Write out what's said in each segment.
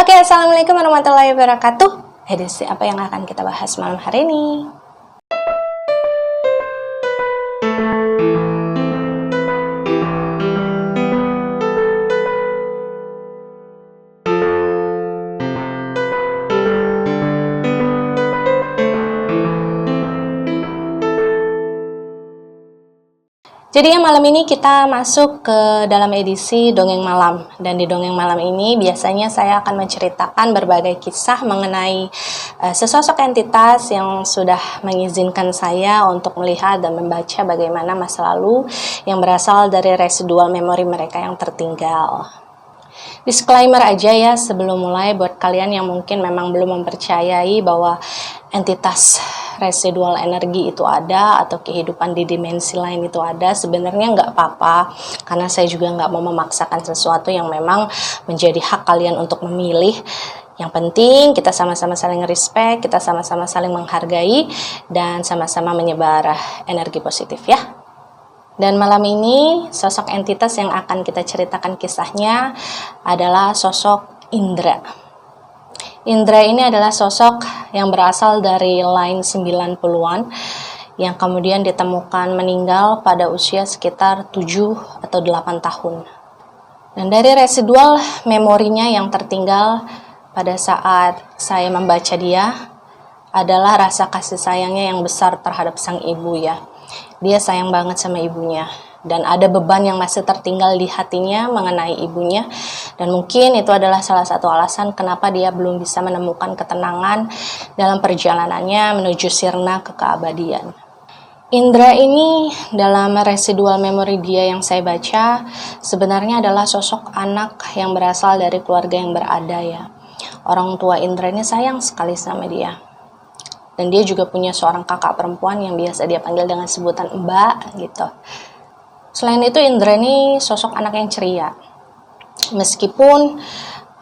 Oke, assalamualaikum warahmatullahi wabarakatuh. Edisi apa yang akan kita bahas malam hari ini? Jadi malam ini kita masuk ke dalam edisi Dongeng Malam. Dan di Dongeng Malam ini biasanya saya akan menceritakan berbagai kisah mengenai sesosok entitas yang sudah mengizinkan saya untuk melihat dan membaca bagaimana masa lalu yang berasal dari residual memori mereka yang tertinggal. Disclaimer aja ya sebelum mulai buat kalian yang mungkin memang belum mempercayai bahwa entitas residual energi itu ada atau kehidupan di dimensi lain itu ada, sebenarnya nggak apa-apa karena saya juga nggak mau memaksakan sesuatu yang memang menjadi hak kalian untuk memilih. Yang penting kita sama-sama saling respect, kita sama-sama saling menghargai dan sama-sama menyebar energi positif ya. Dan malam ini sosok entitas yang akan kita ceritakan kisahnya adalah sosok Indra. Indra ini adalah sosok yang berasal dari line 90-an yang kemudian ditemukan meninggal pada usia sekitar 7 atau 8 tahun. Dan dari residual memorinya yang tertinggal pada saat saya membaca dia adalah rasa kasih sayangnya yang besar terhadap sang ibu ya. Dia sayang banget sama ibunya dan ada beban yang masih tertinggal di hatinya mengenai ibunya, dan mungkin itu adalah salah satu alasan kenapa dia belum bisa menemukan ketenangan dalam perjalanannya menuju sirna ke keabadian. Indra ini dalam residual memori dia yang saya baca sebenarnya adalah sosok anak yang berasal dari keluarga yang berada ya. Orang tua Indra ini sayang sekali sama dia. Dan dia juga punya seorang kakak perempuan yang biasa dia panggil dengan sebutan Mbak gitu. Selain itu Indra ini sosok anak yang ceria. Meskipun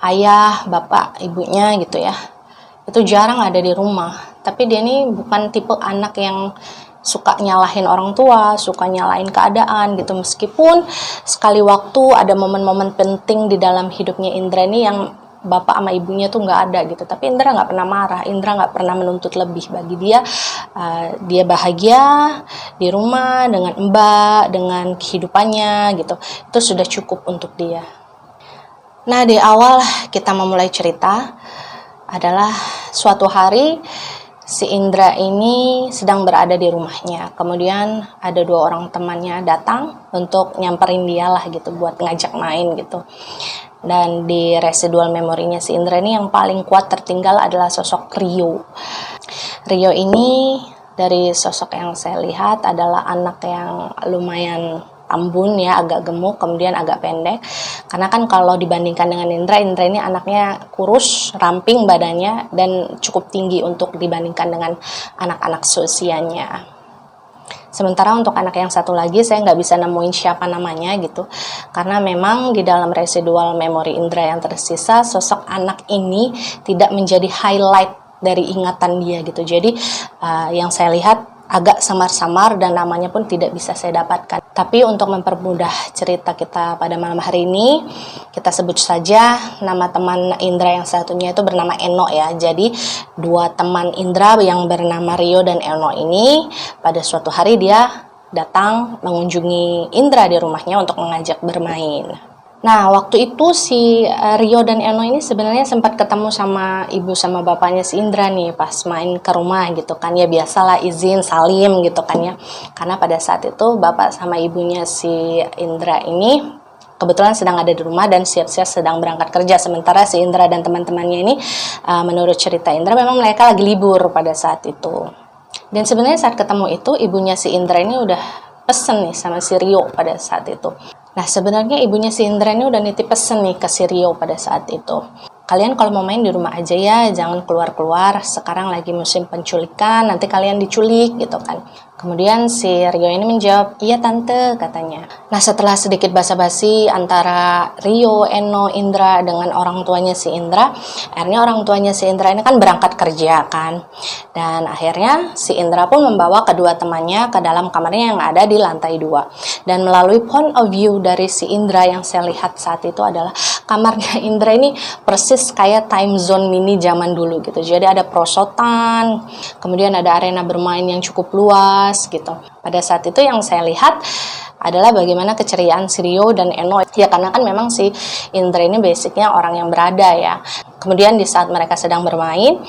ayah, bapak, ibunya gitu ya, itu jarang ada di rumah. Tapi dia ini bukan tipe anak yang suka nyalahin orang tua, suka nyalahin keadaan gitu. Meskipun sekali waktu ada momen-momen penting di dalam hidupnya Indra ini yang bapak sama ibunya tuh nggak ada gitu, tapi Indra nggak pernah marah, Indra nggak pernah menuntut lebih. Bagi dia, dia bahagia di rumah dengan Mbak, dengan kehidupannya gitu, itu sudah cukup untuk dia. Nah, di awal kita memulai cerita adalah suatu hari si Indra ini sedang berada di rumahnya, kemudian ada 2 orang temannya datang untuk nyamperin dia lah gitu, buat ngajak main gitu. Dan di residual memorinya si Indra ini yang paling kuat tertinggal adalah sosok Rio. Rio ini dari sosok yang saya lihat adalah anak yang lumayan tambun ya, agak gemuk, kemudian agak pendek. Karena kan kalau dibandingkan dengan Indra ini anaknya kurus, ramping badannya, dan cukup tinggi untuk dibandingkan dengan anak-anak seusianya. Sementara untuk anak yang satu lagi saya nggak bisa nemuin siapa namanya gitu, karena memang di dalam residual memori Indra yang tersisa sosok anak ini tidak menjadi highlight dari ingatan dia gitu. Jadi yang saya lihat agak samar-samar dan namanya pun tidak bisa saya dapatkan. Tapi untuk mempermudah cerita kita pada malam hari ini, kita sebut saja nama teman Indra yang satunya itu bernama Eno ya. Jadi 2 teman Indra yang bernama Rio dan Eno ini pada suatu hari dia datang mengunjungi Indra di rumahnya untuk mengajak bermain. Nah, waktu itu si Rio dan Eno ini sebenarnya sempat ketemu sama ibu sama bapaknya si Indra nih pas main ke rumah gitu kan. Ya biasalah izin salim gitu kan ya. Karena pada saat itu bapak sama ibunya si Indra ini kebetulan sedang ada di rumah dan siap-siap sedang berangkat kerja. Sementara si Indra dan teman-temannya ini menurut cerita Indra memang mereka lagi libur pada saat itu. Dan sebenarnya saat ketemu itu ibunya si Indra ini udah pesen nih sama si Rio pada saat itu. Nah, sebenarnya ibunya si Indra ini udah nitip pesen nih ke si Rio pada saat itu. Kalian kalau mau main di rumah aja ya, jangan keluar-keluar. Sekarang lagi musim penculikan, nanti kalian diculik gitu kan. Kemudian si Rio ini menjawab, iya tante, katanya. Nah setelah sedikit basa-basi antara Rio, Eno, Indra dengan orang tuanya si Indra, akhirnya orang tuanya si Indra ini kan berangkat kerja kan. Dan akhirnya si Indra pun membawa kedua temannya ke dalam kamarnya yang ada di lantai 2. Dan melalui point of view dari si Indra yang saya lihat saat itu adalah kamarnya Indra ini persis kayak time zone mini zaman dulu gitu. Jadi ada perosotan, kemudian ada arena bermain yang cukup luas gitu. Pada saat itu yang saya lihat adalah bagaimana keceriaan si Rio dan Eno. Ya karena kan memang si Indra ini basicnya orang yang berada ya. Kemudian di saat mereka sedang bermain,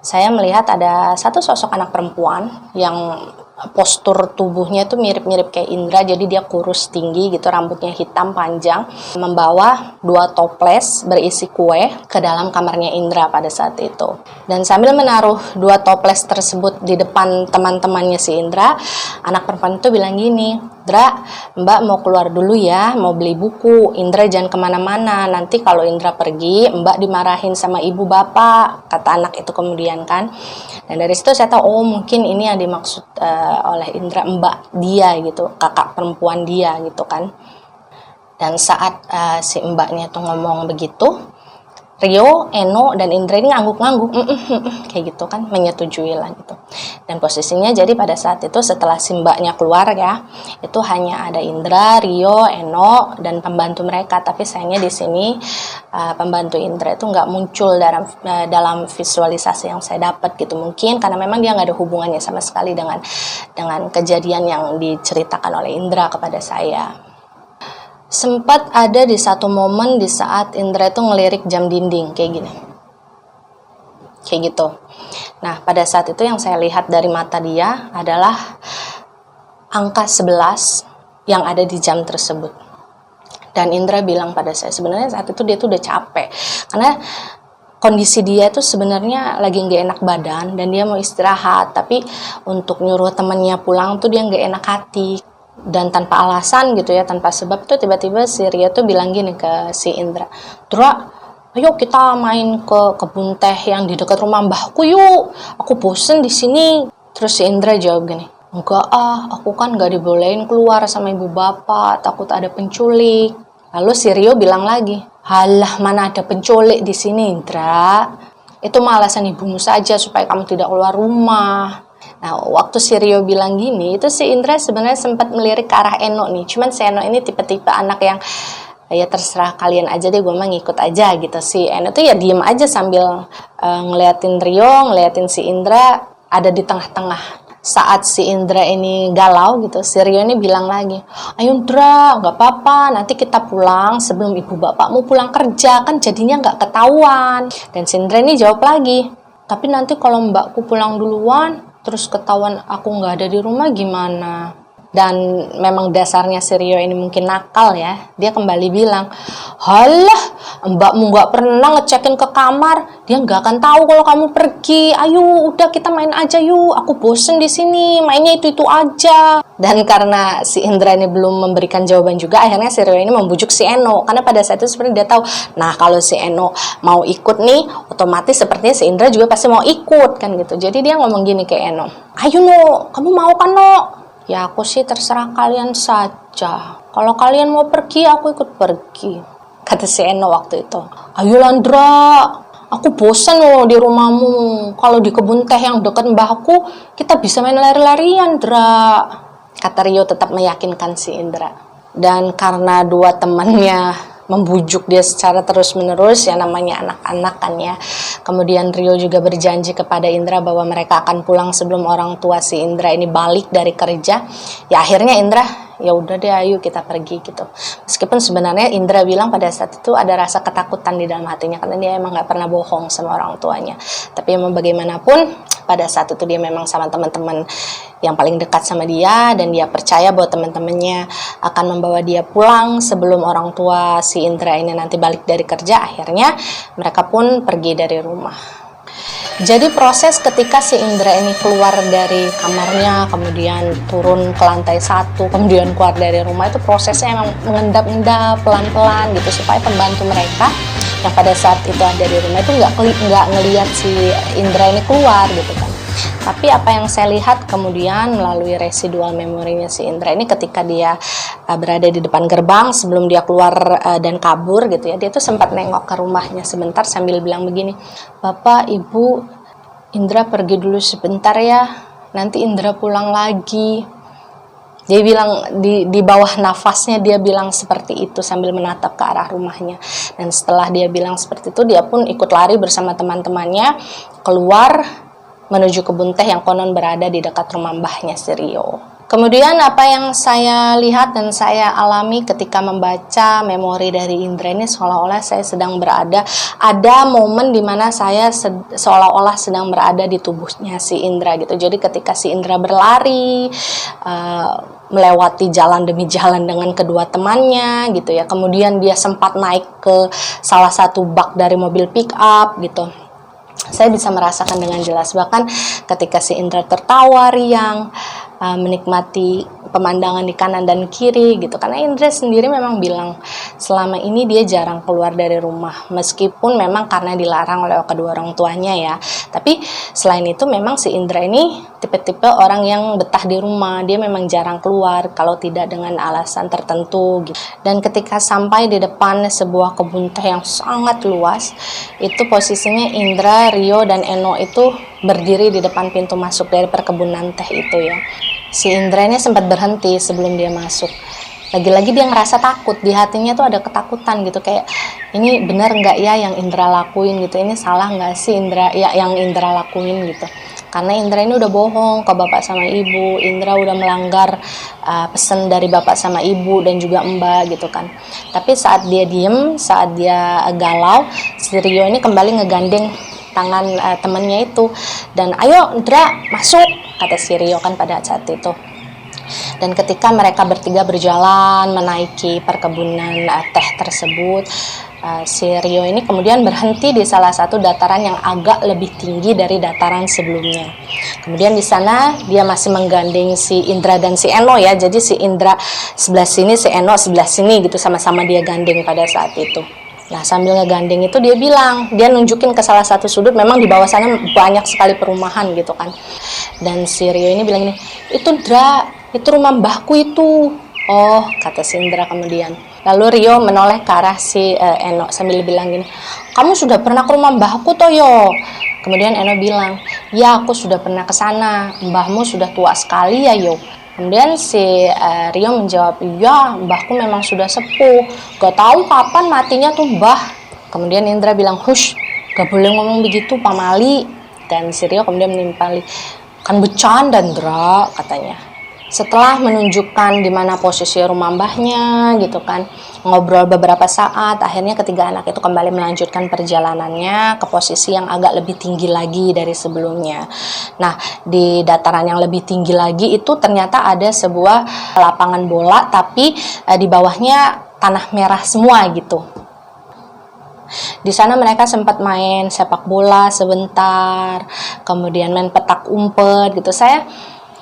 saya melihat ada satu sosok anak perempuan yang postur tubuhnya itu mirip-mirip kayak Indra, jadi dia kurus tinggi gitu, rambutnya hitam panjang, membawa 2 toples berisi kue ke dalam kamarnya Indra pada saat itu. Dan sambil menaruh 2 toples tersebut di depan teman-temannya si Indra, anak perempuan itu bilang gini, Indra, Mbak mau keluar dulu ya, mau beli buku, Indra jangan kemana-mana, nanti kalau Indra pergi, Mbak dimarahin sama ibu bapak, kata anak itu kemudian kan. Dan dari situ saya tahu, oh mungkin ini yang dimaksud oleh Indra mbak dia gitu, kakak perempuan dia gitu kan. Dan saat si mbaknya tuh ngomong begitu, Rio, Eno, dan Indra ini ngangguk-ngangguk kayak gitu kan, menyetujui lah gitu. Dan posisinya jadi pada saat itu setelah si mbaknya keluar ya, itu hanya ada Indra, Rio, Eno, dan pembantu mereka. Tapi sayangnya di sini pembantu Indra itu nggak muncul dalam visualisasi yang saya dapat gitu. Mungkin karena memang dia nggak ada hubungannya sama sekali dengan kejadian yang diceritakan oleh Indra kepada saya. Sempat ada di satu momen di saat Indra itu ngelirik jam dinding kayak gini, kayak gitu. Nah pada saat itu yang saya lihat dari mata dia adalah angka 11 yang ada di jam tersebut. Dan Indra bilang pada saya, sebenarnya saat itu dia tuh udah capek karena kondisi dia tuh sebenarnya lagi nggak enak badan dan dia mau istirahat, tapi untuk nyuruh temennya pulang tuh dia nggak enak hati. Dan tanpa alasan gitu ya, tanpa sebab tuh tiba-tiba si Ria tuh bilang gini ke si Indra, Dra, ayo kita main ke kebun teh yang di dekat rumah mbahku yuk, aku bosen di sini. Terus si Indra jawab gini, enggak aku kan nggak dibolehin keluar sama ibu bapak, takut ada penculik. Lalu si Rio bilang lagi, halah mana ada penculik di sini Indra, itu mah alasan ibumu saja supaya kamu tidak keluar rumah. Nah, waktu si Rio bilang gini, itu si Indra sebenarnya sempat melirik ke arah Eno nih. Cuman si Eno ini tipe-tipe anak yang ya terserah kalian aja deh, gue mah ngikut aja gitu. Si Eno tuh ya diem aja sambil ngeliatin Rio, ngeliatin si Indra ada di tengah-tengah. Saat si Indra ini galau gitu, si Rio ini bilang lagi, ayo Indra, nggak apa-apa, nanti kita pulang sebelum ibu bapakmu pulang kerja, kan jadinya nggak ketahuan. Dan si Indra ini jawab lagi, tapi nanti kalau mbakku pulang duluan, terus ketahuan aku nggak ada di rumah gimana? Dan memang dasarnya si Rio ini mungkin nakal ya. Dia kembali bilang, halah mbakmu nggak pernah ngecekin ke kamar, dia nggak akan tahu kalau kamu pergi. Ayo udah kita main aja yuk, aku bosen di sini, mainnya itu aja. Dan karena si Indra ini belum memberikan jawaban juga, akhirnya si Rio ini membujuk si Eno. Karena pada saat itu sebenarnya dia tahu, nah kalau si Eno mau ikut nih, otomatis sepertinya si Indra juga pasti mau ikut kan gitu. Jadi dia ngomong gini ke Eno, ayo No, kamu mau kan No? Ya aku sih terserah kalian saja. Kalau kalian mau pergi, aku ikut pergi. Kata si Eno waktu itu. Ayo Landra, aku bosan loh di rumahmu. Kalau di kebun teh yang dekat mbahku, kita bisa main lari-larian, Dra. Kata Rio tetap meyakinkan si Indra. Dan karena dua temannya membujuk dia secara terus-menerus, ya namanya anak-anak kan ya. Kemudian Rio juga berjanji kepada Indra bahwa mereka akan pulang sebelum orang tua si Indra ini balik dari kerja. Ya akhirnya Indra, ya udah deh ayo kita pergi gitu. Meskipun sebenarnya Indra bilang pada saat itu ada rasa ketakutan di dalam hatinya karena dia emang nggak pernah bohong sama orang tuanya. Tapi emang bagaimanapun pada saat itu dia memang sama teman-teman yang paling dekat sama dia, dan dia percaya bahwa teman-temannya akan membawa dia pulang sebelum orang tua si Indra ini nanti balik dari kerja. Akhirnya mereka pun pergi dari rumah. Jadi proses ketika si Indra ini keluar dari kamarnya, kemudian turun ke lantai 1, kemudian keluar dari rumah, itu prosesnya emang mengendap-endap pelan-pelan gitu supaya pembantu mereka yang pada saat itu ada di rumah itu nggak ngelihat si Indra ini keluar gitu kan. Tapi apa yang saya lihat kemudian melalui residual memorinya si Indra ini, ketika dia berada di depan gerbang sebelum dia keluar dan kabur gitu ya, dia tuh sempat nengok ke rumahnya sebentar sambil bilang begini, "Bapak, Ibu, Indra pergi dulu sebentar ya, nanti Indra pulang lagi." Dia bilang di bawah nafasnya dia bilang seperti itu sambil menatap ke arah rumahnya. Dan setelah dia bilang seperti itu, dia pun ikut lari bersama teman-temannya keluar menuju kebun teh yang konon berada di dekat rumah mbahnya si Rio. Kemudian apa yang saya lihat dan saya alami ketika membaca memori dari Indra ini, seolah-olah saya sedang ada momen di mana saya seolah-olah sedang berada di tubuhnya si Indra gitu. Jadi ketika si Indra berlari melewati jalan demi jalan dengan kedua temannya gitu ya, kemudian dia sempat naik ke salah satu bak dari mobil pick up gitu. Saya bisa merasakan dengan jelas, bahkan ketika si Indra tertawa riang, menikmati pemandangan di kanan dan kiri gitu, karena Indra sendiri memang bilang selama ini dia jarang keluar dari rumah, meskipun memang karena dilarang oleh kedua orang tuanya ya. Tapi selain itu memang si Indra ini tipe-tipe orang yang betah di rumah, dia memang jarang keluar kalau tidak dengan alasan tertentu gitu. Dan ketika sampai di depan sebuah kebun teh yang sangat luas, itu posisinya Indra, Rio, dan Eno itu berdiri di depan pintu masuk dari perkebunan teh itu ya. Si Indra ini sempat berhenti sebelum dia masuk. Lagi-lagi dia ngerasa takut, di hatinya tuh ada ketakutan gitu, kayak ini benar nggak ya yang Indra lakuin gitu, ini salah nggak sih Indra ya yang Indra lakuin gitu. Karena Indra ini udah bohong ke bapak sama ibu, Indra udah melanggar pesan dari bapak sama ibu dan juga mbak gitu kan. Tapi saat dia diem, saat dia galau, si Rio ini kembali ngegandeng tangan temennya itu, dan ayo Indra masuk, kata si Rio kan pada saat itu. Dan ketika mereka bertiga berjalan menaiki perkebunan teh tersebut, si Rio ini kemudian berhenti di salah satu dataran yang agak lebih tinggi dari dataran sebelumnya. Kemudian di sana dia masih menggandeng si Indra dan si Eno ya, jadi si Indra sebelah sini, si Eno sebelah sini gitu, sama-sama dia gandeng pada saat itu. Nah, sambil ngegandeng itu dia bilang, dia nunjukin ke salah satu sudut, memang di bawah sana banyak sekali perumahan gitu kan. Dan si Rio ini bilang ini, "Itu Indra, itu rumah mbahku itu." "Oh," kata si Indra kemudian. Lalu Rio menoleh ke arah si Eno sambil bilang gini, "Kamu sudah pernah ke rumah mbahku toh yo?" Kemudian Eno bilang, "Ya, aku sudah pernah ke sana, mbahmu sudah tua sekali ya yo." Kemudian si Rio menjawab, "Iya, mbahku memang sudah sepuh, gak tahu kapan matinya tuh mbah." Kemudian Indra bilang, "Hush, gak boleh ngomong begitu Pak Mali." Dan si Rio kemudian menimpali, "Kan bercanda Indra," katanya. Setelah menunjukkan di mana posisi rumah mbahnya gitu kan, ngobrol beberapa saat, akhirnya ketiga anak itu kembali melanjutkan perjalanannya ke posisi yang agak lebih tinggi lagi dari sebelumnya. Nah, di dataran yang lebih tinggi lagi itu ternyata ada sebuah lapangan bola, tapi di bawahnya tanah merah semua gitu. Di sana mereka sempat main sepak bola sebentar, kemudian main petak umpet gitu.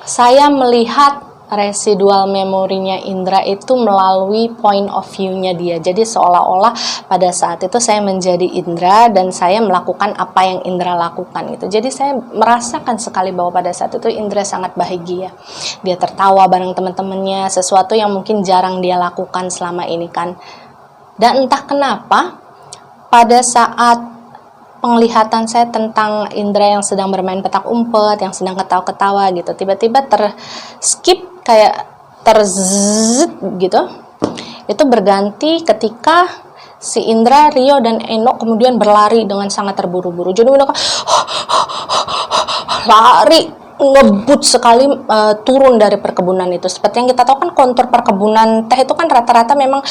Saya melihat residual memorinya Indra itu melalui point of view-nya dia. Jadi seolah-olah pada saat itu saya menjadi Indra dan saya melakukan apa yang Indra lakukan gitu. Jadi saya merasakan sekali bahwa pada saat itu Indra sangat bahagia. Dia tertawa bareng teman-temannya, sesuatu yang mungkin jarang dia lakukan selama ini kan. Dan entah kenapa pada saat penglihatan saya tentang Indra yang sedang bermain petak umpet, yang sedang ketawa-ketawa gitu, tiba-tiba terskip, kayak terzzt gitu. Itu berganti ketika si Indra, Rio, dan Eno kemudian berlari dengan sangat terburu-buru. Jadi mereka lari ngebut sekali turun dari perkebunan itu. Seperti yang kita tahu kan, kontur perkebunan teh itu kan rata-rata memang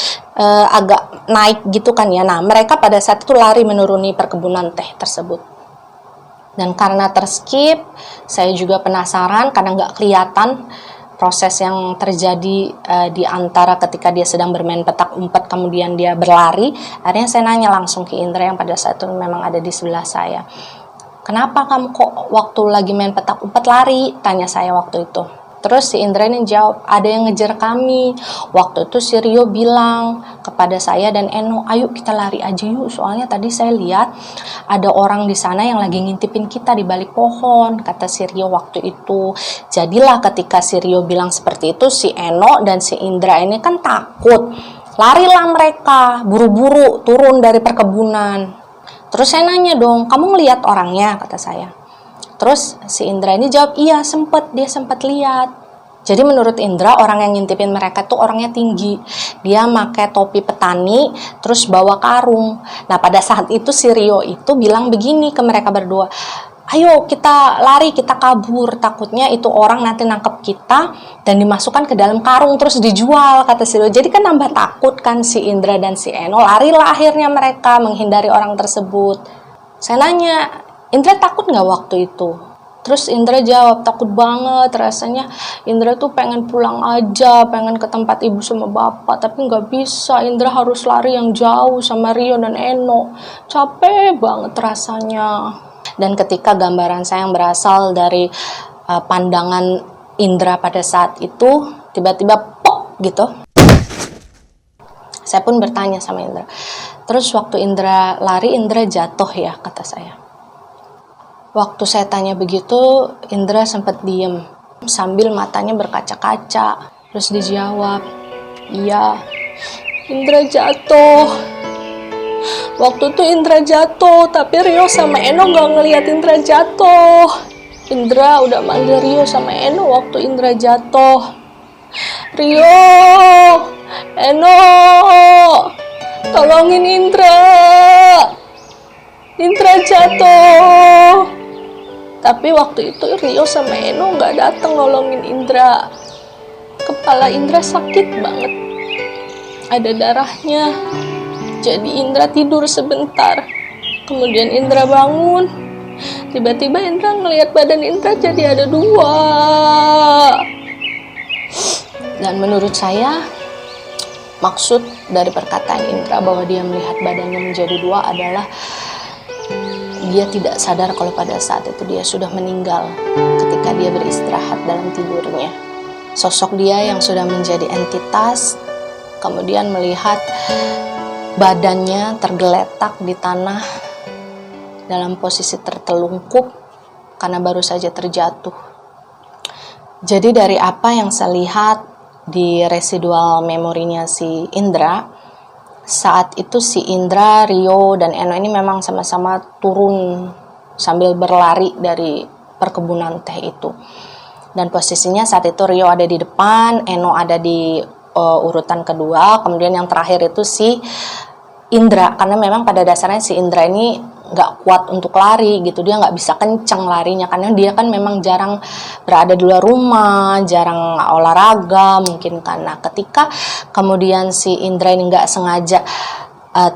agak naik gitu kan ya. Nah, mereka pada saat itu lari menuruni perkebunan teh tersebut. Dan karena terskip, saya juga penasaran karena nggak kelihatan proses yang terjadi di antara ketika dia sedang bermain petak umpet kemudian dia berlari. Akhirnya saya nanya langsung ke Indra yang pada saat itu memang ada di sebelah saya. "Kenapa kamu kok waktu lagi main petak umpet lari?" tanya saya waktu itu. Terus si Indra ini jawab, ada yang ngejar kami. Waktu itu si Rio bilang kepada saya dan Eno, ayo kita lari aja yuk. Soalnya tadi saya lihat ada orang di sana yang lagi ngintipin kita di balik pohon, kata si Rio waktu itu. Jadilah ketika si Rio bilang seperti itu, si Eno dan si Indra ini kan takut. Larilah mereka, buru-buru turun dari perkebunan. Terus saya nanya dong, kamu ngelihat orangnya, kata saya. Terus si Indra ini jawab, iya dia sempat lihat. Jadi menurut Indra, orang yang ngintipin mereka tuh orangnya tinggi. Dia pakai topi petani, terus bawa karung. Nah pada saat itu si Rio itu bilang begini ke mereka berdua, ayo kita lari, kita kabur. Takutnya itu orang nanti nangkep kita dan dimasukkan ke dalam karung terus dijual, kata si Rio. Jadi kan nambah takut kan si Indra dan si Eno. Larilah akhirnya mereka menghindari orang tersebut. Saya nanya, Indra takut nggak waktu itu? Terus Indra jawab, takut banget, rasanya Indra tuh pengen pulang aja, pengen ke tempat ibu sama bapak, tapi nggak bisa, Indra harus lari yang jauh sama Rio dan Eno, capek banget rasanya. Dan ketika gambaran saya yang berasal dari pandangan Indra pada saat itu, tiba-tiba pop gitu, saya pun bertanya sama Indra, terus waktu Indra lari, Indra jatuh ya, kata saya. Waktu saya tanya begitu, Indra sempat diem sambil matanya berkaca-kaca. Terus dijawab, iya, Indra jatuh. Waktu itu Indra jatuh, tapi Rio sama Eno gak ngeliat Indra jatuh. Indra udah manggil Rio sama Eno waktu Indra jatuh. Rio, Eno, tolongin Indra. Indra jatuh. Tapi waktu itu Rio sama Eno gak datang nolongin Indra. Kepala Indra sakit banget, ada darahnya. Jadi Indra tidur sebentar. Kemudian Indra bangun. Tiba-tiba Indra ngelihat badan Indra jadi ada 2. Dan menurut saya, maksud dari perkataan Indra bahwa dia melihat badannya menjadi 2 adalah dia tidak sadar kalau pada saat itu dia sudah meninggal ketika dia beristirahat dalam tidurnya. Sosok dia yang sudah menjadi entitas, kemudian melihat badannya tergeletak di tanah dalam posisi tertelungkup karena baru saja terjatuh. Jadi dari apa yang saya lihat di residual memorinya si Indra, saat itu si Indra, Rio, dan Eno ini memang sama-sama turun sambil berlari dari perkebunan teh itu. Dan posisinya saat itu Rio ada di depan, Eno ada di urutan kedua, kemudian yang terakhir itu si Indra. Karena memang pada dasarnya si Indra ini nggak kuat untuk lari gitu, dia nggak bisa kenceng larinya karena dia kan memang jarang berada di luar rumah, jarang olahraga mungkin. Karena ketika kemudian si Indra ini nggak sengaja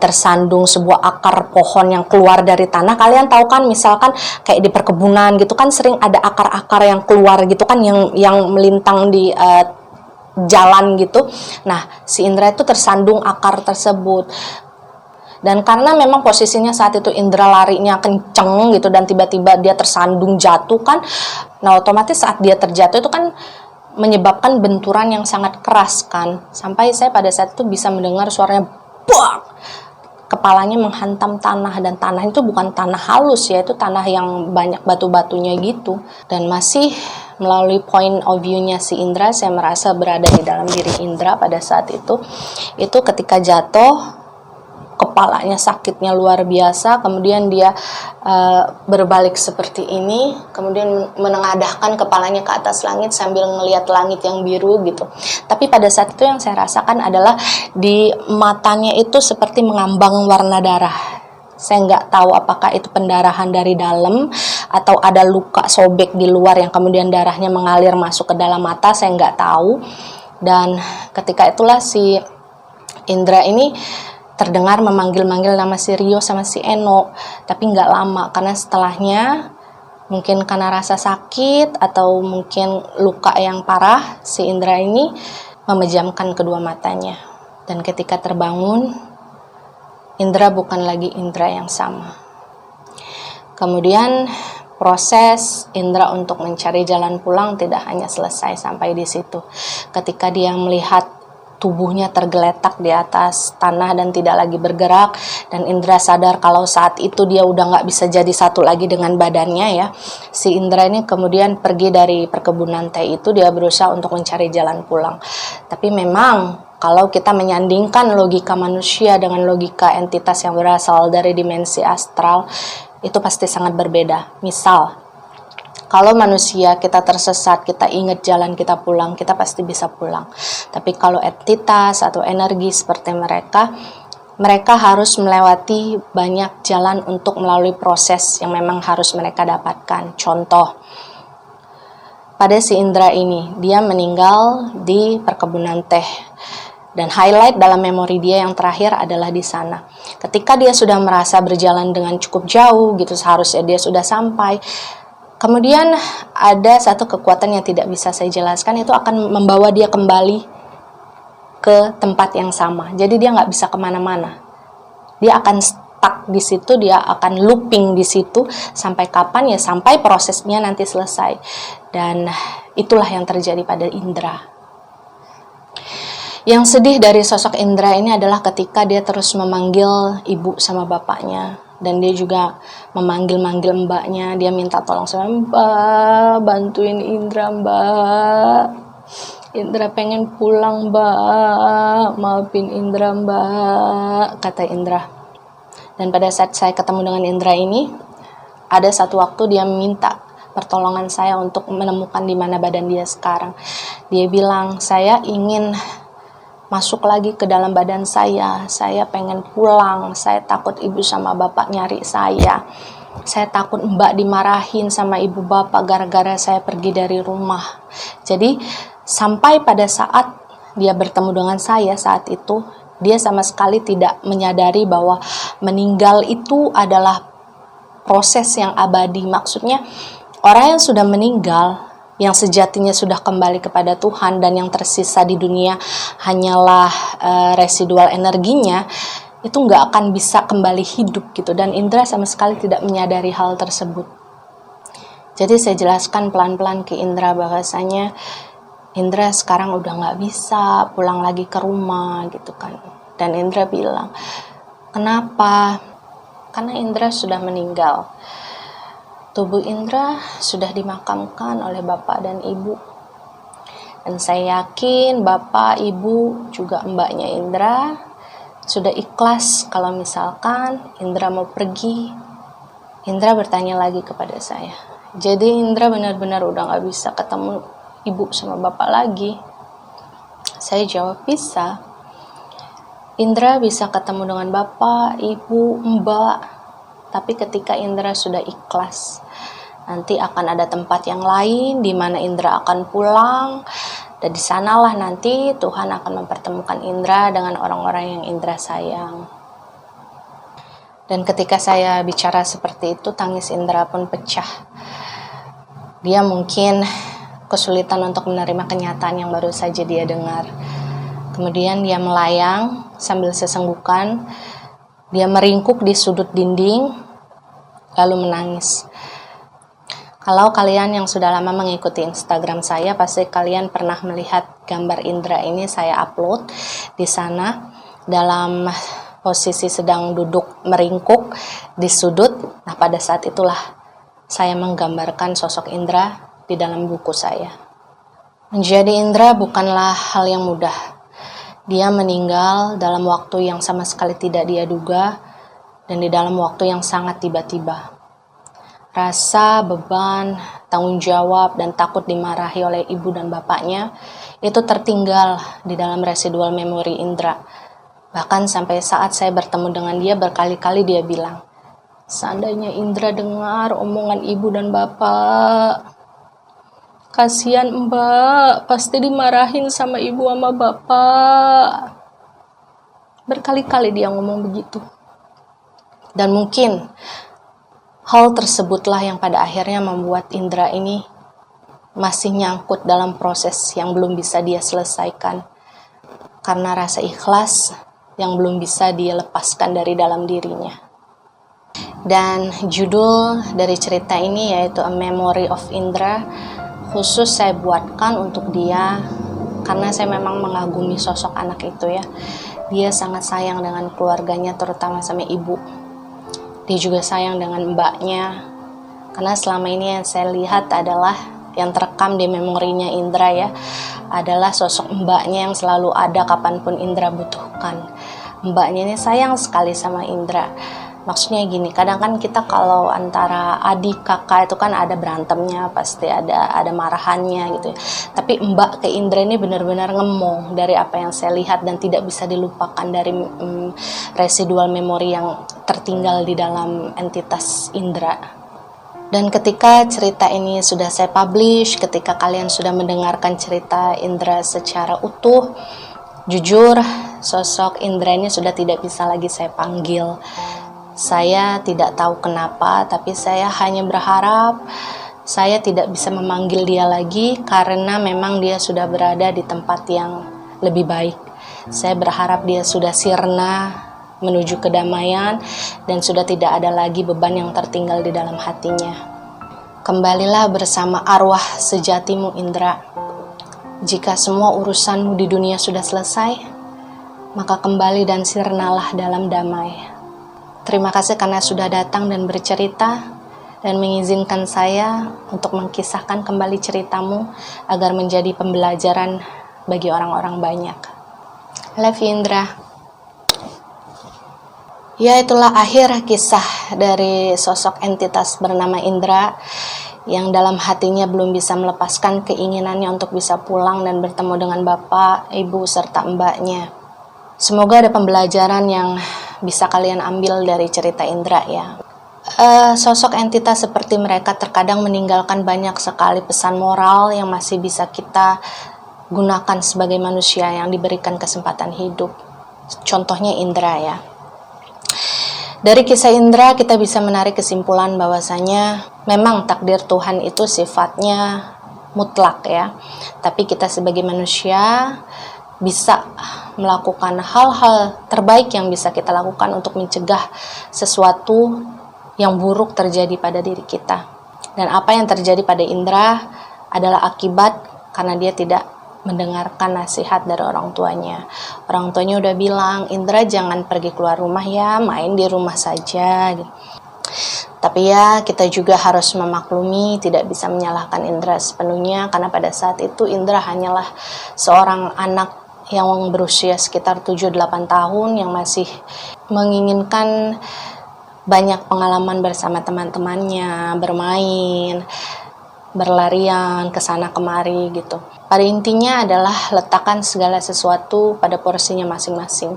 tersandung sebuah akar pohon yang keluar dari tanah, kalian tahu kan misalkan kayak di perkebunan gitu kan sering ada akar-akar yang keluar gitu kan yang melintang di jalan gitu. Nah si Indra itu tersandung akar tersebut. Dan karena memang posisinya saat itu Indra larinya kenceng gitu dan tiba-tiba dia tersandung jatuh kan, nah otomatis saat dia terjatuh itu kan menyebabkan benturan yang sangat keras kan, sampai saya pada saat itu bisa mendengar suaranya bak, kepalanya menghantam tanah, dan tanah itu bukan tanah halus ya, itu tanah yang banyak batu-batunya gitu. Dan masih melalui point of view-nya si Indra, saya merasa berada di dalam diri Indra pada saat itu ketika jatuh kepalanya sakitnya luar biasa, kemudian dia berbalik seperti ini, kemudian menengadahkan kepalanya ke atas langit sambil ngelihat langit yang biru gitu. Tapi pada saat itu yang saya rasakan adalah di matanya itu seperti mengambang warna darah. Saya nggak tahu apakah itu pendarahan dari dalam atau ada luka sobek di luar yang kemudian darahnya mengalir masuk ke dalam mata, saya nggak tahu. Dan ketika itulah si Indra ini terdengar memanggil-manggil nama si Rio sama si Eno, tapi nggak lama karena setelahnya mungkin karena rasa sakit atau mungkin luka yang parah, si Indra ini memejamkan kedua matanya. Dan ketika terbangun, Indra bukan lagi Indra yang sama. Kemudian proses Indra untuk mencari jalan pulang tidak hanya selesai sampai di situ. Ketika dia melihat tubuhnya tergeletak di atas tanah dan tidak lagi bergerak, dan Indra sadar kalau saat itu dia udah nggak bisa jadi satu lagi dengan badannya ya. Si Indra ini kemudian pergi dari perkebunan teh itu, dia berusaha untuk mencari jalan pulang. Tapi memang kalau kita menyandingkan logika manusia dengan logika entitas yang berasal dari dimensi astral, itu pasti sangat berbeda. Misal, kalau manusia kita tersesat, kita ingat jalan kita pulang, kita pasti bisa pulang. Tapi kalau entitas atau energi seperti mereka harus melewati banyak jalan untuk melalui proses yang memang harus mereka dapatkan. Contoh, pada si Indra ini, dia meninggal di perkebunan teh. Dan highlight dalam memori dia yang terakhir adalah di sana. Ketika dia sudah merasa berjalan dengan cukup jauh, gitu seharusnya dia sudah sampai. Kemudian ada satu kekuatan yang tidak bisa saya jelaskan, itu akan membawa dia kembali ke tempat yang sama. Jadi dia nggak bisa kemana-mana. Dia akan stuck di situ, dia akan looping di situ sampai kapan ya, sampai prosesnya nanti selesai. Dan itulah yang terjadi pada Indra. Yang sedih dari sosok Indra ini adalah ketika dia terus memanggil ibu sama bapaknya. Dan dia juga memanggil-manggil mbaknya, dia minta tolong sama Mbak, bantuin Indra Mbak. Indra pengen pulang Mbak, maafin Indra Mbak, kata Indra. Dan pada saat saya ketemu dengan Indra ini, ada satu waktu dia minta pertolongan saya untuk menemukan di mana badan dia sekarang. Dia bilang, saya ingin masuk lagi ke dalam badan saya pengen pulang, saya takut ibu sama bapak nyari saya takut mbak dimarahin sama ibu bapak gara-gara saya pergi dari rumah. Jadi sampai pada saat dia bertemu dengan saya saat itu, dia sama sekali tidak menyadari bahwa meninggal itu adalah proses yang abadi. Maksudnya orang yang sudah meninggal, yang sejatinya sudah kembali kepada Tuhan dan yang tersisa di dunia hanyalah residual energinya, itu nggak akan bisa kembali hidup gitu. Dan Indra sama sekali tidak menyadari hal tersebut. Jadi saya jelaskan pelan-pelan ke Indra bahwasanya Indra sekarang udah nggak bisa pulang lagi ke rumah gitu kan. Dan Indra bilang, kenapa? Karena Indra sudah meninggal. Tubuh Indra sudah dimakamkan oleh bapak dan ibu. Dan saya yakin bapak, ibu, juga mbaknya Indra sudah ikhlas kalau misalkan Indra mau pergi. Indra bertanya lagi kepada saya, jadi Indra benar-benar udah gak bisa ketemu ibu sama bapak lagi? Saya jawab, bisa. Indra bisa ketemu dengan bapak, ibu, mbak. Tapi ketika Indra sudah ikhlas, nanti akan ada tempat yang lain di mana Indra akan pulang, dan di sanalah nanti Tuhan akan mempertemukan Indra dengan orang-orang yang Indra sayang. Dan ketika saya bicara seperti itu, tangis Indra pun pecah. Dia mungkin kesulitan untuk menerima kenyataan yang baru saja dia dengar. Kemudian dia melayang sambil sesenggukan. Dia meringkuk di sudut dinding, lalu menangis. Kalau kalian yang sudah lama mengikuti Instagram saya, pasti kalian pernah melihat gambar Indra ini saya upload di sana dalam posisi sedang duduk meringkuk di sudut. Nah, pada saat itulah saya menggambarkan sosok Indra di dalam buku saya. Menjadi Indra bukanlah hal yang mudah. Dia meninggal dalam waktu yang sama sekali tidak dia duga, dan di dalam waktu yang sangat tiba-tiba. Rasa beban, tanggung jawab, dan takut dimarahi oleh ibu dan bapaknya itu tertinggal di dalam residual memori Indra. Bahkan sampai saat saya bertemu dengan dia, berkali-kali dia bilang, seandainya Indra dengar omongan ibu dan bapak, kasihan mbak, pasti dimarahin sama ibu sama bapak. Berkali-kali dia ngomong begitu. Dan mungkin hal tersebutlah yang pada akhirnya membuat Indra ini masih nyangkut dalam proses yang belum bisa dia selesaikan. Karena rasa ikhlas yang belum bisa dia lepaskan dari dalam dirinya. Dan judul dari cerita ini yaitu A Memory of Indra. Khusus saya buatkan untuk dia karena saya memang mengagumi sosok anak itu ya. Dia sangat sayang dengan keluarganya, terutama sama ibu. Dia juga sayang dengan mbaknya, karena selama ini yang saya lihat adalah yang terekam di memorinya Indra ya, adalah sosok mbaknya yang selalu ada kapanpun Indra butuhkan. Mbaknya ini sayang sekali sama Indra. Maksudnya gini, kadang kan kita kalau antara adik kakak itu kan ada berantemnya, pasti ada marahannya gitu ya. Tapi mbak ke Indra ini benar-benar ngemong dari apa yang saya lihat dan tidak bisa dilupakan dari residual memori yang tertinggal di dalam entitas Indra. Dan ketika cerita ini sudah saya publish, ketika kalian sudah mendengarkan cerita Indra secara utuh, jujur sosok Indra ini sudah tidak bisa lagi saya panggil. Saya tidak tahu kenapa, tapi saya hanya berharap saya tidak bisa memanggil dia lagi karena memang dia sudah berada di tempat yang lebih baik. Saya berharap dia sudah sirna menuju kedamaian dan sudah tidak ada lagi beban yang tertinggal di dalam hatinya. Kembalilah bersama arwah sejatimu Indra. Jika semua urusanmu di dunia sudah selesai, maka kembali dan sirnalah dalam damai. Terima kasih karena sudah datang dan bercerita dan mengizinkan saya untuk mengkisahkan kembali ceritamu agar menjadi pembelajaran bagi orang-orang banyak. Love you Indra. Ya, itulah akhir kisah dari sosok entitas bernama Indra yang dalam hatinya belum bisa melepaskan keinginannya untuk bisa pulang dan bertemu dengan bapak, ibu, serta mbaknya. Semoga ada pembelajaran yang bisa kalian ambil dari cerita Indra ya. Sosok entitas seperti mereka terkadang meninggalkan banyak sekali pesan moral yang masih bisa kita gunakan sebagai manusia yang diberikan kesempatan hidup. Contohnya Indra ya. Dari kisah Indra kita bisa menarik kesimpulan bahwasanya memang takdir Tuhan itu sifatnya mutlak ya. Tapi kita sebagai manusia bisa melakukan hal-hal terbaik yang bisa kita lakukan untuk mencegah sesuatu yang buruk terjadi pada diri kita. Dan apa yang terjadi pada Indra adalah akibat karena dia tidak mendengarkan nasihat dari orang tuanya. Orang tuanya udah bilang, Indra jangan pergi keluar rumah ya, main di rumah saja. Tapi ya kita juga harus memaklumi, tidak bisa menyalahkan Indra sepenuhnya, karena pada saat itu Indra hanyalah seorang anak yang berusia sekitar 7-8 tahun yang masih menginginkan banyak pengalaman bersama teman-temannya, bermain, berlarian, kesana kemari gitu. Pada intinya adalah letakkan segala sesuatu pada porsinya masing-masing.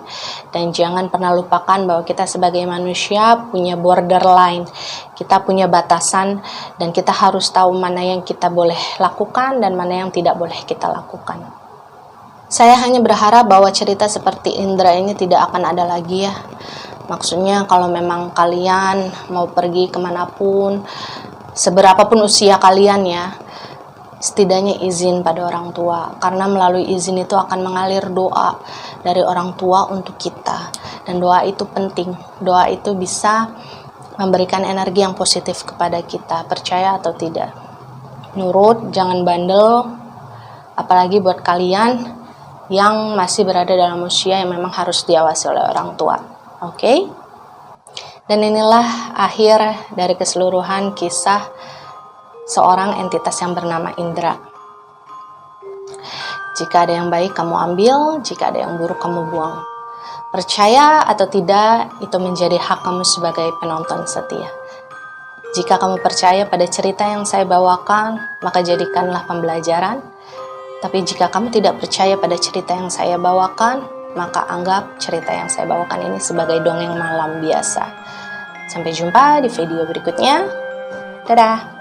Dan jangan pernah lupakan bahwa kita sebagai manusia punya borderline. Kita punya batasan dan kita harus tahu mana yang kita boleh lakukan dan mana yang tidak boleh kita lakukan. Saya hanya berharap bahwa cerita seperti Indra ini tidak akan ada lagi ya. Maksudnya kalau memang kalian mau pergi kemanapun, seberapapun usia kalian ya, setidaknya izin pada orang tua. Karena melalui izin itu akan mengalir doa dari orang tua untuk kita. Dan doa itu penting. Doa itu bisa memberikan energi yang positif kepada kita, percaya atau tidak. Nurut, jangan bandel, apalagi buat kalian yang masih berada dalam usia yang memang harus diawasi oleh orang tua. Oke? Dan inilah akhir dari keseluruhan kisah seorang entitas yang bernama Indra. Jika ada yang baik kamu ambil, jika ada yang buruk kamu buang. Percaya atau tidak, itu menjadi hak kamu sebagai penonton setia. Jika kamu percaya pada cerita yang saya bawakan, maka jadikanlah pembelajaran. Tapi jika kamu tidak percaya pada cerita yang saya bawakan, maka anggap cerita yang saya bawakan ini sebagai dongeng malam biasa. Sampai jumpa di video berikutnya. Dadah!